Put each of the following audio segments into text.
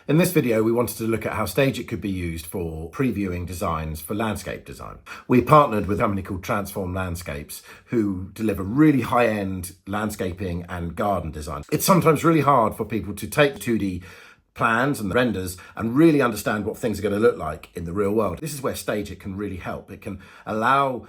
In this video, we wanted to look at how STAGEit could be used for previewing designs for landscape design. We partnered with a company called Transform Landscapes, who deliver really high-end landscaping and garden design. It's sometimes really hard for people to take 2D plans and the renders and really understand what things are going to look like in the real world. This is where STAGEit can really help. It can allow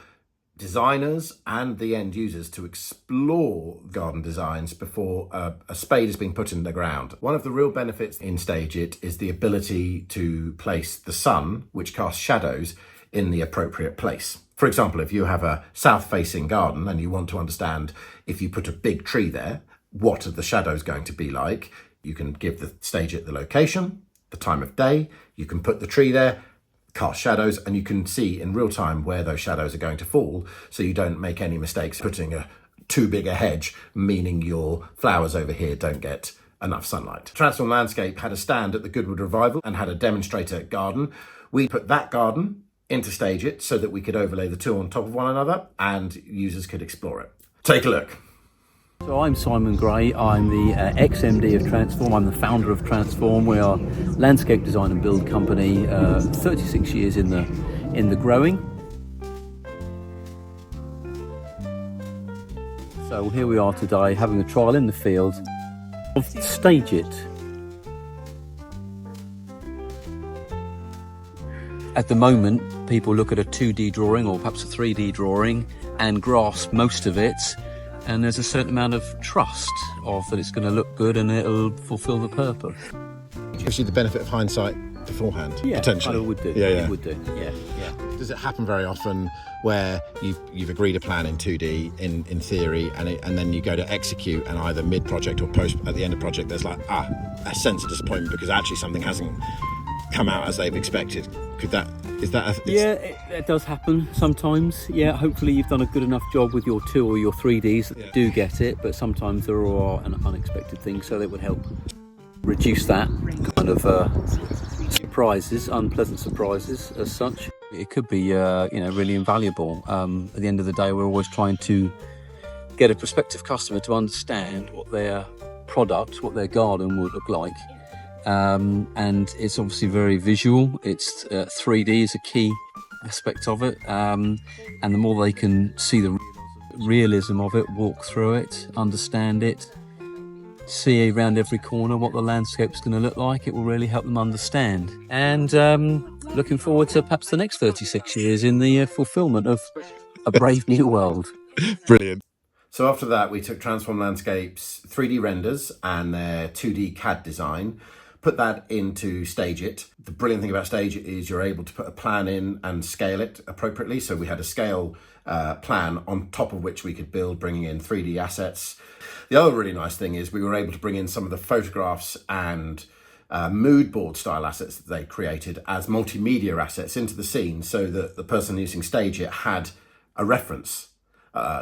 designers and the end users to explore garden designs before a spade is being put in the ground. One of the real benefits in STAGEit is the ability to place the sun, which casts shadows, in the appropriate place. For example, if you have a south-facing garden and you want to understand, if you put a big tree there, what are the shadows going to be like? You can give the STAGEit the location, the time of day, you can put the tree there, cast shadows, and you can see in real time where those shadows are going to fall, so you don't make any mistakes putting too big a hedge, meaning your flowers over here don't get enough sunlight. Transform Landscape had a stand at the Goodwood Revival and had a demonstrator garden. We put that garden into STAGEit so that we could overlay the two on top of one another and users could explore it. Take a look. So I'm Simon Gray, I'm the ex-MD of Transform, I'm the founder of Transform. We are a landscape design and build company, 36 years in the growing. So here we are today having a trial in the field of STAGEit. At the moment, people look at a 2D drawing or perhaps a 3D drawing and grasp most of it. And there's a certain amount of trust that it's going to look good and it'll fulfill the purpose. It gives you the benefit of hindsight beforehand, yeah, potentially. It would do. Yeah. It would do. Yeah. Does it happen very often where you've agreed a plan in 2D in theory and then you go to execute and either mid-project or post at the end of project there's like a sense of disappointment because actually something hasn't come out as they've expected? Yeah, it does happen sometimes. Yeah, hopefully you've done a good enough job with your 2 or your 3Ds that do get it, but sometimes there are unexpected things, so that would help reduce that kind of surprises, unpleasant surprises as such. It could be really invaluable. At the end of the day, we're always trying to get a prospective customer to understand what their product, what their garden would look like. And it's obviously very visual. It's 3D is a key aspect of it, and the more they can see the realism of it, walk through it, understand it, see around every corner what the landscape's going to look like, it will really help them understand. And looking forward to perhaps the next 36 years in the fulfillment of a brave new world. Brilliant. So after that, we took Transform Landscapes 3D renders and their 2D CAD design, put that into STAGEit. The brilliant thing about STAGEit is you're able to put a plan in and scale it appropriately. So we had a scale plan on top of which we could build, bringing in 3D assets. The other really nice thing is we were able to bring in some of the photographs and mood board style assets that they created as multimedia assets into the scene, so that the person using STAGEit had a reference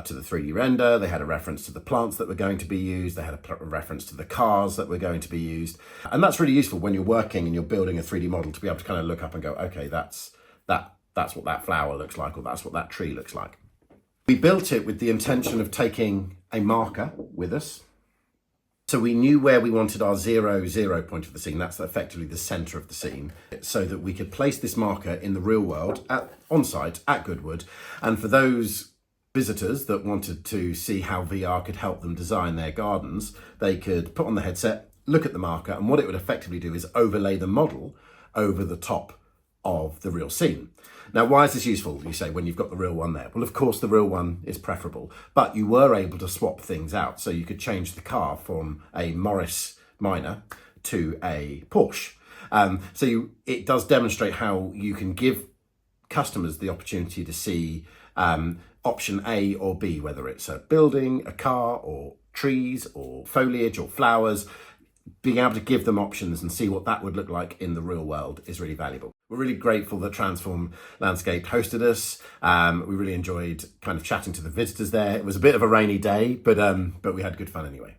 to the 3D render, they had a reference to the plants that were going to be used, they had a reference to the cars that were going to be used. And that's really useful when you're working and you're building a 3D model to be able to kind of look up and go, okay, that's what that flower looks like, or that's what that tree looks like. We built it with the intention of taking a marker with us. So we knew where we wanted our 0, 0 point of the scene. That's effectively the center of the scene, so that we could place this marker in the real world on site at Goodwood. And for those visitors that wanted to see how VR could help them design their gardens, they could put on the headset, look at the marker, and what it would effectively do is overlay the model over the top of the real scene. Now, why is this useful, you say, when you've got the real one there? Well, of course, the real one is preferable, but you were able to swap things out. So you could change the car from a Morris Minor to a Porsche. It does demonstrate how you can give customers the opportunity to see option A or B, whether it's a building, a car, or trees, or foliage, or flowers. Being able to give them options and see what that would look like in the real world is really valuable. We're really grateful that Transform Landscape hosted us. We really enjoyed kind of chatting to the visitors there. It was a bit of a rainy day, but we had good fun anyway.